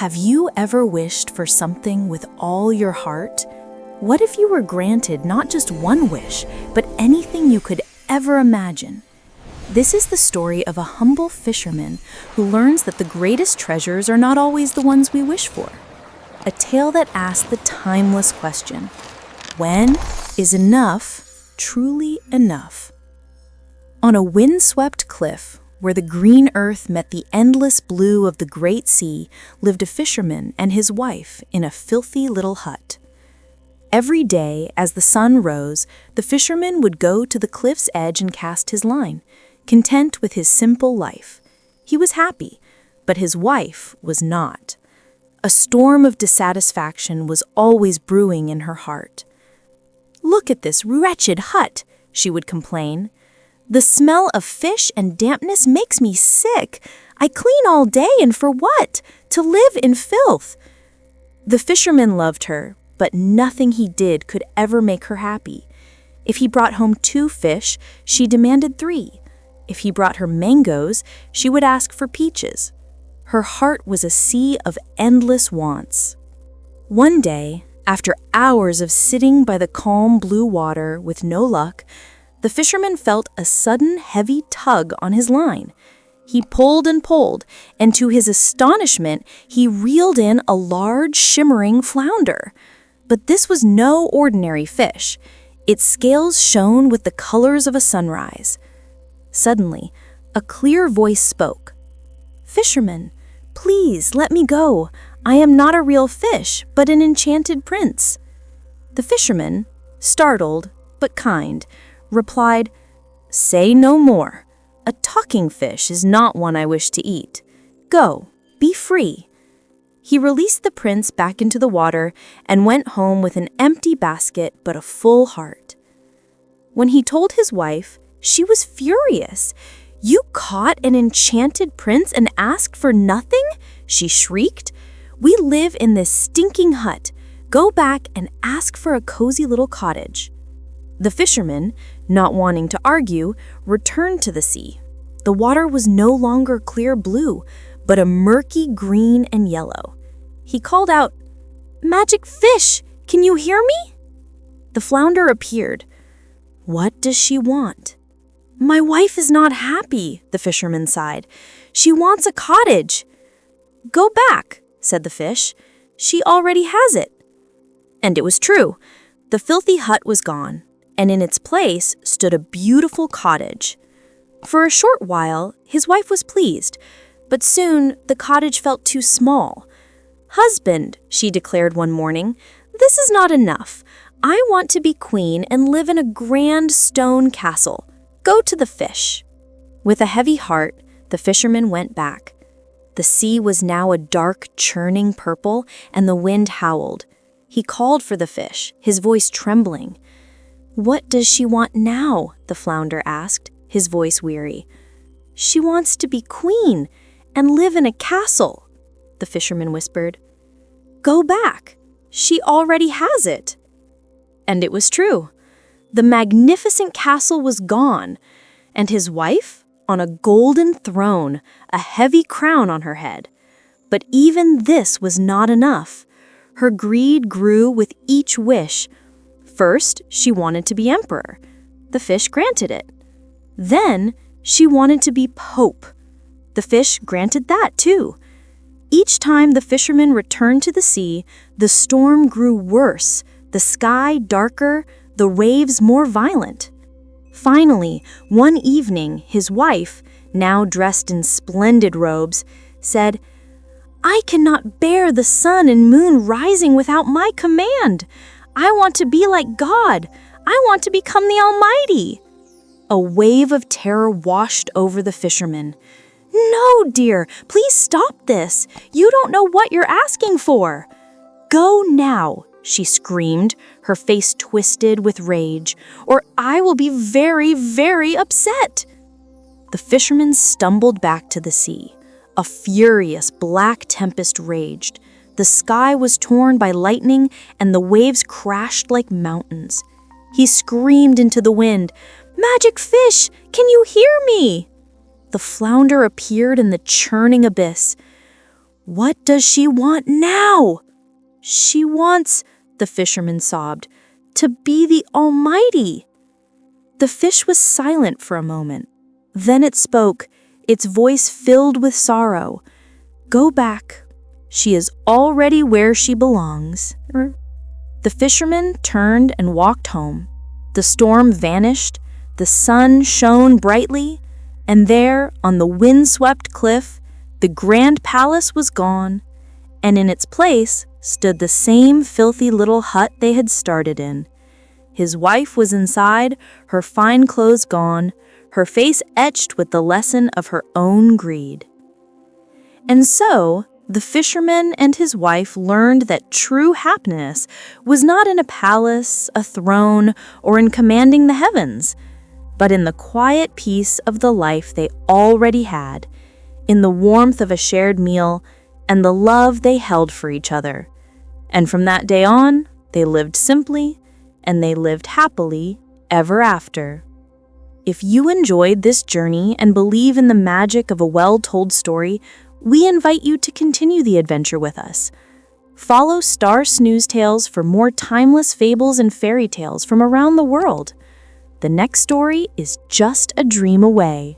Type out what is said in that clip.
Have you ever wished for something with all your heart? What if you were granted not just one wish, but anything you could ever imagine? This is the story of a humble fisherman who learns that the greatest treasures are not always the ones we wish for. A tale that asks the timeless question, when is enough truly enough? On a windswept cliff, where the green earth met the endless blue of the great sea, lived a fisherman and his wife in a filthy little hut. Every day, as the sun rose, the fisherman would go to the cliff's edge and cast his line, content with his simple life. He was happy, but his wife was not. A storm of dissatisfaction was always brewing in her heart. "Look at this wretched hut," she would complain. "The smell of fish and dampness makes me sick. I clean all day, and for what? To live in filth." The fisherman loved her, but nothing he did could ever make her happy. If he brought home 2 fish, she demanded 3. If he brought her mangoes, she would ask for peaches. Her heart was a sea of endless wants. One day, after hours of sitting by the calm blue water with no luck, the fisherman felt a sudden heavy tug on his line. He pulled, and to his astonishment, he reeled in a large, shimmering flounder. But this was no ordinary fish. Its scales shone with the colors of a sunrise. Suddenly, a clear voice spoke. "Fisherman, please let me go. I am not a real fish, but an enchanted prince." The fisherman, startled but kind, replied, "Say no more. A talking fish is not one I wish to eat. Go, be free." He released the prince back into the water and went home with an empty basket but a full heart. When he told his wife, she was furious. "You caught an enchanted prince and asked for nothing?" she shrieked. "We live in this stinking hut. Go back and ask for a cozy little cottage." The fisherman, not wanting to argue, returned to the sea. The water was no longer clear blue, but a murky green and yellow. He called out, "Magic fish, can you hear me?" The flounder appeared. "What does she want?" "My wife is not happy," the fisherman sighed. "She wants a cottage." "Go back," said the fish. "She already has it." And it was true. The filthy hut was gone, and in its place stood a beautiful cottage. For a short while, his wife was pleased, but soon the cottage felt too small. "Husband," she declared one morning, "this is not enough. I want to be queen and live in a grand stone castle. Go to the fish." With a heavy heart, the fisherman went back. The sea was now a dark, churning purple, and the wind howled. He called for the fish, his voice trembling. "What does she want now?" the flounder asked, his voice weary. "She wants to be queen and live in a castle," the fisherman whispered. "Go back. She already has it." And it was true. The magnificent castle was gone, and his wife on a golden throne, a heavy crown on her head. But even this was not enough. Her greed grew with each wish. First, she wanted to be emperor. The fish granted it. Then, she wanted to be pope. The fish granted that too. Each time the fisherman returned to the sea, the storm grew worse, the sky darker, the waves more violent. Finally, one evening, his wife, now dressed in splendid robes, said, "I cannot bear the sun and moon rising without my command. I want to be like God. I want to become the Almighty." A wave of terror washed over the fisherman. "No, dear, please stop this. You don't know what you're asking for." "Go now," she screamed, her face twisted with rage, "or I will be very, very upset." The fisherman stumbled back to the sea. A furious black tempest raged. The sky was torn by lightning, and the waves crashed like mountains. He screamed into the wind, "Magic fish, can you hear me?" The flounder appeared in the churning abyss. "What does she want now?" "She wants," the fisherman sobbed, "to be the Almighty." The fish was silent for a moment. Then it spoke, its voice filled with sorrow. "Go back. She is already where she belongs." The fisherman turned and walked home. The storm vanished, the sun shone brightly, and there, on the wind-swept cliff, the grand palace was gone, and in its place stood the same filthy little hut they had started in. His wife was inside, her fine clothes gone, her face etched with the lesson of her own greed. And so, the fisherman and his wife learned that true happiness was not in a palace, a throne, or in commanding the heavens, but in the quiet peace of the life they already had, in the warmth of a shared meal, and the love they held for each other. And from that day on, they lived simply, and they lived happily ever after. If you enjoyed this journey and believe in the magic of a well-told story, we invite you to continue the adventure with us. Follow Star Snooze Tales for more timeless fables and fairy tales from around the world. The next story is just a dream away.